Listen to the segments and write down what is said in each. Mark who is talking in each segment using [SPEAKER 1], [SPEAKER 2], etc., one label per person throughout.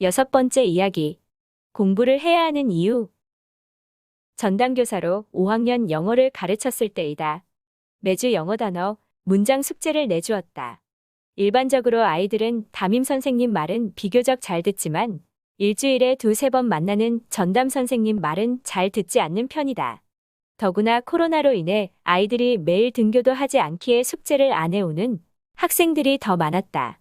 [SPEAKER 1] 6번째 이야기. 공부를 해야 하는 이유. 전담교사로 5학년 영어를 가르쳤을 때이다. 매주 영어 단어, 문장 숙제를 내주었다. 일반적으로 아이들은 담임 선생님 말은 비교적 잘 듣지만 일주일에 2~3번 만나는 전담 선생님 말은 잘 듣지 않는 편이다. 더구나 코로나로 인해 아이들이 매일 등교도 하지 않기에 숙제를 안 해오는 학생들이 더 많았다.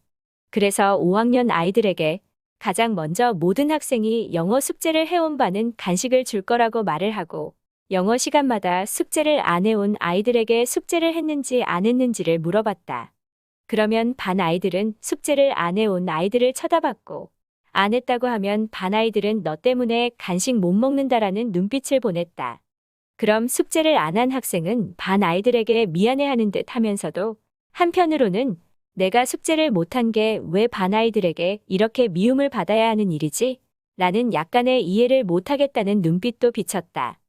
[SPEAKER 1] 그래서 5학년 아이들에게 가장 먼저 모든 학생이 영어 숙제를 해온 반은 간식을 줄 거라고 말을 하고 영어 시간마다 숙제를 안 해온 아이들에게 숙제를 했는지 안 했는지를 물어봤다. 그러면 반 아이들은 숙제를 안 해온 아이들을 쳐다봤고 안 했다고 하면 반 아이들은 너 때문에 간식 못 먹는다라는 눈빛을 보냈다. 그럼 숙제를 안 한 학생은 반 아이들에게 미안해하는 듯 하면서도 한편으로는 내가 숙제를 못한 게 왜 반 아이들에게 이렇게 미움을 받아야 하는 일이지? 라는 약간의 이해를 못하겠다는 눈빛도 비쳤다.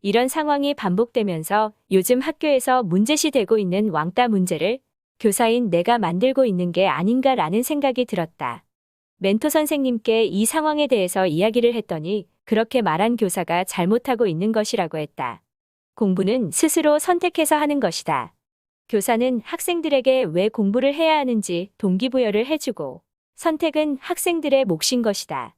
[SPEAKER 1] 이런 상황이 반복되면서 요즘 학교에서 문제시 되고 있는 왕따 문제를 교사인 내가 만들고 있는 게 아닌가라는 생각이 들었다. 멘토 선생님께 이 상황에 대해서 이야기를 했더니 그렇게 말한 교사가 잘못하고 있는 것이라고 했다. 공부는 스스로 선택해서 하는 것이다. 교사는 학생들에게 왜 공부를 해야 하는지 동기부여를 해주고 선택은 학생들의 몫인 것이다.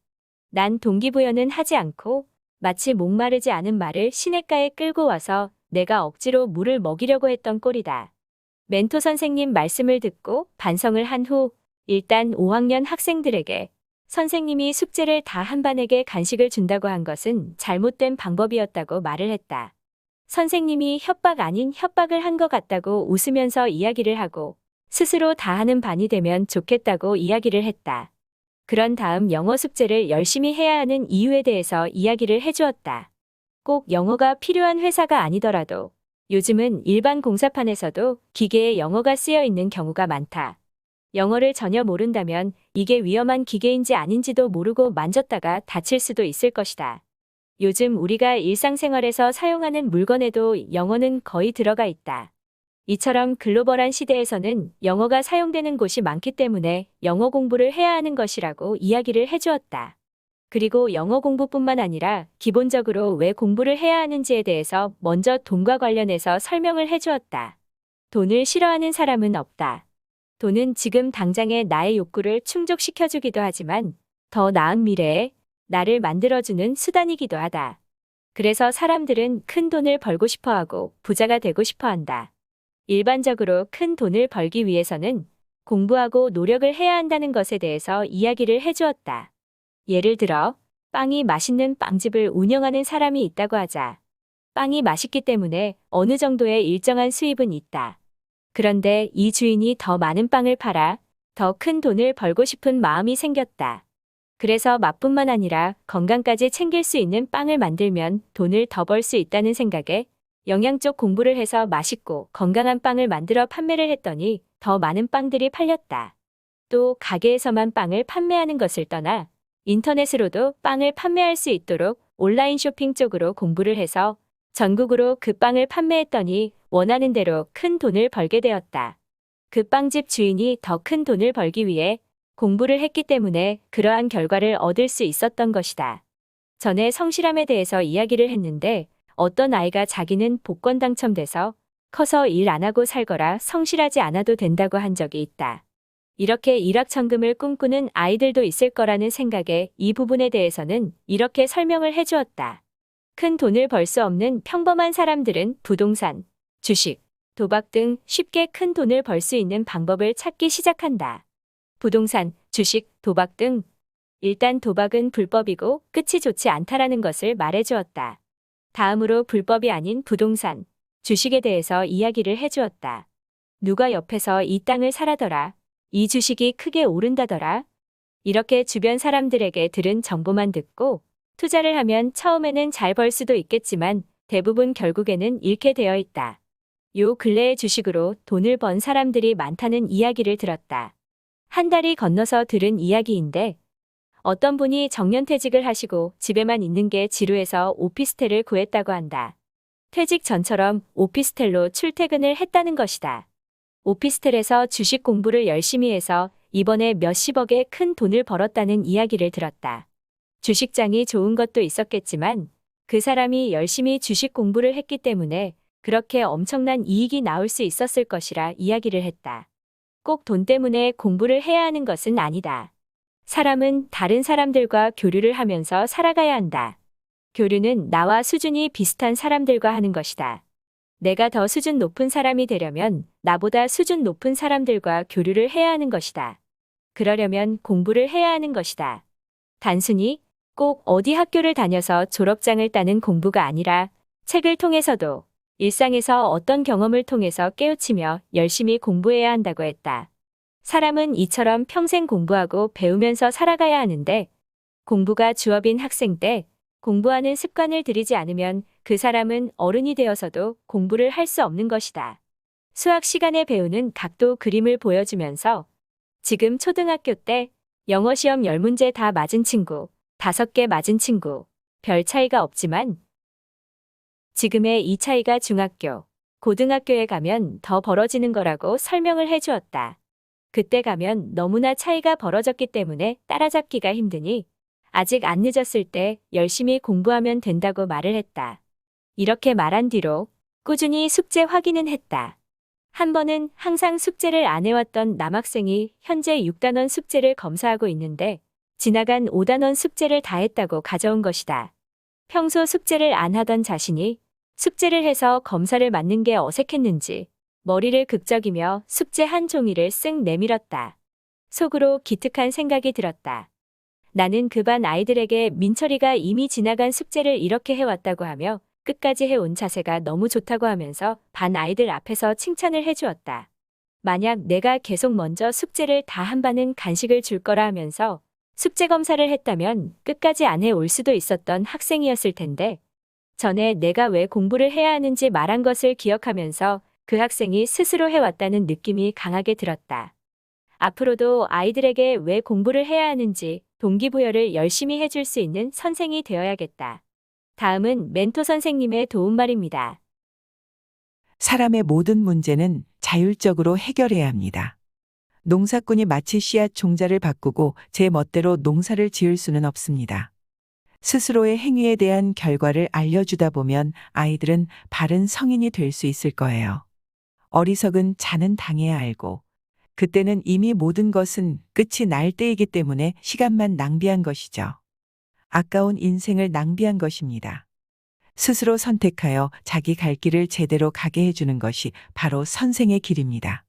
[SPEAKER 1] 난 동기부여는 하지 않고 마치 목마르지 않은 말을 시냇가에 끌고 와서 내가 억지로 물을 먹이려고 했던 꼴이다. 멘토 선생님 말씀을 듣고 반성을 한 후 일단 5학년 학생들에게 선생님이 숙제를 다 한 반에게 간식을 준다고 한 것은 잘못된 방법이었다고 말을 했다. 선생님이 협박 아닌 협박을 한 것 같다고 웃으면서 이야기를 하고 스스로 다 하는 반이 되면 좋겠다고 이야기를 했다. 그런 다음 영어 숙제를 열심히 해야 하는 이유에 대해서 이야기를 해주었다. 꼭 영어가 필요한 회사가 아니더라도 요즘은 일반 공사판에서도 기계에 영어가 쓰여 있는 경우가 많다. 영어를 전혀 모른다면 이게 위험한 기계인지 아닌지도 모르고 만졌다가 다칠 수도 있을 것이다. 요즘 우리가 일상생활에서 사용하는 물건에도 영어는 거의 들어가 있다. 이처럼 글로벌한 시대에서는 영어가 사용되는 곳이 많기 때문에 영어 공부를 해야 하는 것이라고 이야기를 해주었다. 그리고 영어 공부뿐만 아니라 기본적으로 왜 공부를 해야 하는지에 대해서 먼저 돈과 관련해서 설명을 해주었다. 돈을 싫어하는 사람은 없다. 돈은 지금 당장의 나의 욕구를 충족시켜주기도 하지만 더 나은 미래에 나를 만들어주는 수단이기도 하다. 그래서 사람들은 큰 돈을 벌고 싶어하고 부자가 되고 싶어한다. 일반적으로 큰 돈을 벌기 위해서는 공부하고 노력을 해야 한다는 것에 대해서 이야기를 해주었다. 예를 들어 빵이 맛있는 빵집을 운영하는 사람이 있다고 하자. 빵이 맛있기 때문에 어느 정도의 일정한 수입은 있다. 그런데 이 주인이 더 많은 빵을 팔아 더 큰 돈을 벌고 싶은 마음이 생겼다. 그래서 맛뿐만 아니라 건강까지 챙길 수 있는 빵을 만들면 돈을 더 벌 수 있다는 생각에 영양 쪽 공부를 해서 맛있고 건강한 빵을 만들어 판매를 했더니 더 많은 빵들이 팔렸다. 또 가게에서만 빵을 판매하는 것을 떠나 인터넷으로도 빵을 판매할 수 있도록 온라인 쇼핑 쪽으로 공부를 해서 전국으로 그 빵을 판매했더니 원하는 대로 큰 돈을 벌게 되었다. 그 빵집 주인이 더 큰 돈을 벌기 위해 공부를 했기 때문에 그러한 결과를 얻을 수 있었던 것이다. 전에 성실함에 대해서 이야기를 했는데 어떤 아이가 자기는 복권 당첨돼서 커서 일 안 하고 살거라 성실하지 않아도 된다고 한 적이 있다. 이렇게 일확천금을 꿈꾸는 아이들도 있을 거라는 생각에 이 부분에 대해서는 이렇게 설명을 해주었다. 큰 돈을 벌 수 없는 평범한 사람들은 부동산, 주식, 도박 등 쉽게 큰 돈을 벌 수 있는 방법을 찾기 시작한다. 부동산, 주식, 도박 등 일단 도박은 불법이고 끝이 좋지 않다라는 것을 말해주었다. 다음으로 불법이 아닌 부동산, 주식에 대해서 이야기를 해주었다. 누가 옆에서 이 땅을 사라더라. 이 주식이 크게 오른다더라. 이렇게 주변 사람들에게 들은 정보만 듣고 투자를 하면 처음에는 잘 벌 수도 있겠지만 대부분 결국에는 잃게 되어 있다. 요 근래의 주식으로 돈을 번 사람들이 많다는 이야기를 들었다. 한 달이 건너서 들은 이야기인데 어떤 분이 정년퇴직을 하시고 집에만 있는 게 지루해서 오피스텔을 구했다고 한다. 퇴직 전처럼 오피스텔로 출퇴근을 했다는 것이다. 오피스텔에서 주식 공부를 열심히 해서 이번에 몇십억의 큰 돈을 벌었다는 이야기를 들었다. 주식장이 좋은 것도 있었겠지만 그 사람이 열심히 주식 공부를 했기 때문에 그렇게 엄청난 이익이 나올 수 있었을 것이라 이야기를 했다. 꼭 돈 때문에 공부를 해야 하는 것은 아니다. 사람은 다른 사람들과 교류를 하면서 살아가야 한다. 교류는 나와 수준이 비슷한 사람들과 하는 것이다. 내가 더 수준 높은 사람이 되려면 나보다 수준 높은 사람들과 교류를 해야 하는 것이다. 그러려면 공부를 해야 하는 것이다. 단순히 꼭 어디 학교를 다녀서 졸업장을 따는 공부가 아니라 책을 통해서도 일상에서 어떤 경험을 통해서 깨우치며 열심히 공부해야 한다고 했다. 사람은 이처럼 평생 공부하고 배우면서 살아가야 하는데 공부가 주업인 학생 때 공부하는 습관을 들이지 않으면 그 사람은 어른이 되어서도 공부를 할 수 없는 것이다. 수학 시간에 배우는 각도 그림을 보여주면서 지금 초등학교 때 영어 시험 10문제 다 맞은 친구, 5개 맞은 친구, 별 차이가 없지만 지금의 이 차이가 중학교, 고등학교에 가면 더 벌어지는 거라고 설명을 해주었다. 그때 가면 너무나 차이가 벌어졌기 때문에 따라잡기가 힘드니 아직 안 늦었을 때 열심히 공부하면 된다고 말을 했다. 이렇게 말한 뒤로 꾸준히 숙제 확인은 했다. 한 번은 항상 숙제를 안 해왔던 남학생이 현재 6단원 숙제를 검사하고 있는데 지나간 5단원 숙제를 다 했다고 가져온 것이다. 평소 숙제를 안 하던 자신이 숙제를 해서 검사를 맞는 게 어색했는지 머리를 극적이며 숙제 한 종이를 쓱 내밀었다. 속으로 기특한 생각이 들었다. 나는 그 반 아이들에게 민철이가 이미 지나간 숙제를 이렇게 해왔다고 하며 끝까지 해온 자세가 너무 좋다고 하면서 반 아이들 앞에서 칭찬을 해주었다. 만약 내가 계속 먼저 숙제를 다 한 반은 간식을 줄 거라 하면서 숙제 검사를 했다면 끝까지 안 해올 수도 있었던 학생이었을 텐데 전에 내가 왜 공부를 해야 하는지 말한 것을 기억하면서 그 학생이 스스로 해왔다는 느낌이 강하게 들었다. 앞으로도 아이들에게 왜 공부를 해야 하는지 동기부여를 열심히 해줄 수 있는 선생이 되어야겠다. 다음은 멘토 선생님의 도움말입니다.
[SPEAKER 2] 사람의 모든 문제는 자율적으로 해결해야 합니다. 농사꾼이 마치 씨앗 종자를 바꾸고 제 멋대로 농사를 지을 수는 없습니다. 스스로의 행위에 대한 결과를 알려주다 보면 아이들은 바른 성인이 될 수 있을 거예요. 어리석은 자는 당해야 알고, 그때는 이미 모든 것은 끝이 날 때이기 때문에 시간만 낭비한 것이죠. 아까운 인생을 낭비한 것입니다. 스스로 선택하여 자기 갈 길을 제대로 가게 해주는 것이 바로 선생의 길입니다.